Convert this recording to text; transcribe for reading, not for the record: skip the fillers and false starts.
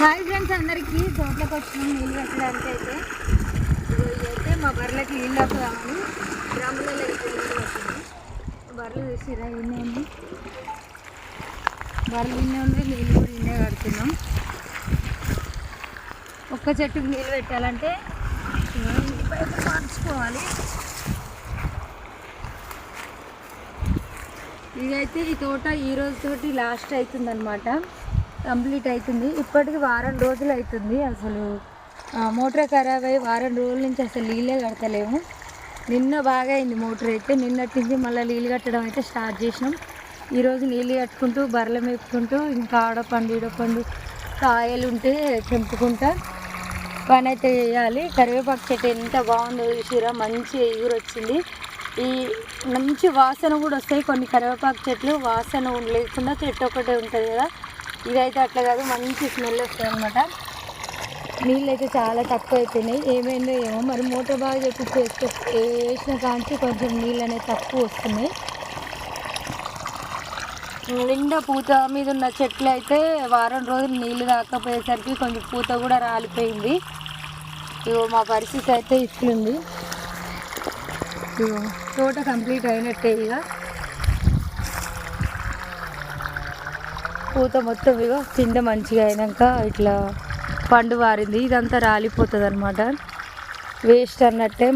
Hi friends, అందరికీ తోటలోకి వచ్చినాం నీళ్ళు పెట్టడానికి. అయితే ఇదైతే మా బర్రెలకి నీళ్ళు వస్తుందామని డ్రమ్ములలో అయితే నీళ్ళు వస్తుంది. బర్రెలు చూసిరా ఇన్నే ఉంది, బర్రెలు ఇన్నే ఉంది, నీళ్ళు కూడా ఇన్నే కడుతున్నాం. ఒక్క చెట్టుకి నీళ్ళు పెట్టాలంటే పైపు మార్చుకోవాలి. ఇదైతే ఈ తోట ఈ రోజుతోటి లాస్ట్ అవుతుందన్నమాట, కంప్లీట్ అవుతుంది. ఇప్పటికి వారం రోజులు అవుతుంది. అసలు మోటార్ ఖరాబ్ అయ్యి వారం రోజుల నుంచి అసలు నీళ్ళే కడతలేము. నిన్న బాగా అయింది మోటార్ అయితే, నిన్నటి నుంచి మళ్ళీ నీళ్ళు కట్టడం అయితే స్టార్ట్ చేసినాం. ఈరోజు నీళ్ళు కట్టుకుంటూ బర్రెలు మేపుకుంటూ ఇంకా ఆడపండు ఈడపండు కాయలు ఉంటే తెంపుకుంటా పని అయితే చేయాలి. కరివేపాకు చెట్టు ఎంత బాగుందో చూసిరా, మంచి ఎగురు వచ్చింది. ఈ మంచి వాసన కూడా వస్తాయి. కొన్ని కరివేపాకు చెట్లు వాసన లేకుండా చెట్టు ఒకటే ఉంటుంది కదా, ఇదైతే అట్లా కాదు, మంచి స్మెల్ వస్తుంది అనమాట. నీళ్ళు అయితే చాలా తక్కువ అయిపోయినాయి. ఏమైందో ఏమో మరి, మోటార్ బాగా చెప్పి వేసిన కాంచి కొంచెం నీళ్ళు అనేది తక్కువ వస్తున్నాయి. నిండా పూత మీద ఉన్న చెట్లు అయితే వారం రోజులు నీళ్ళు తాకపోయేసరికి కొంచెం పూత కూడా రాలిపోయింది. ఇగో మా పరిస్థితి అయితే ఇట్లుంది. ఇగో తోట కంప్లీట్ అయినట్టే. ఇక పూత మొత్తం ఇగో కింద మంచిగా అయినాక ఇట్లా పండు వారింది, ఇదంతా రాలిపోతుంది అనమాట, వేస్ట్ అన్నట్టే.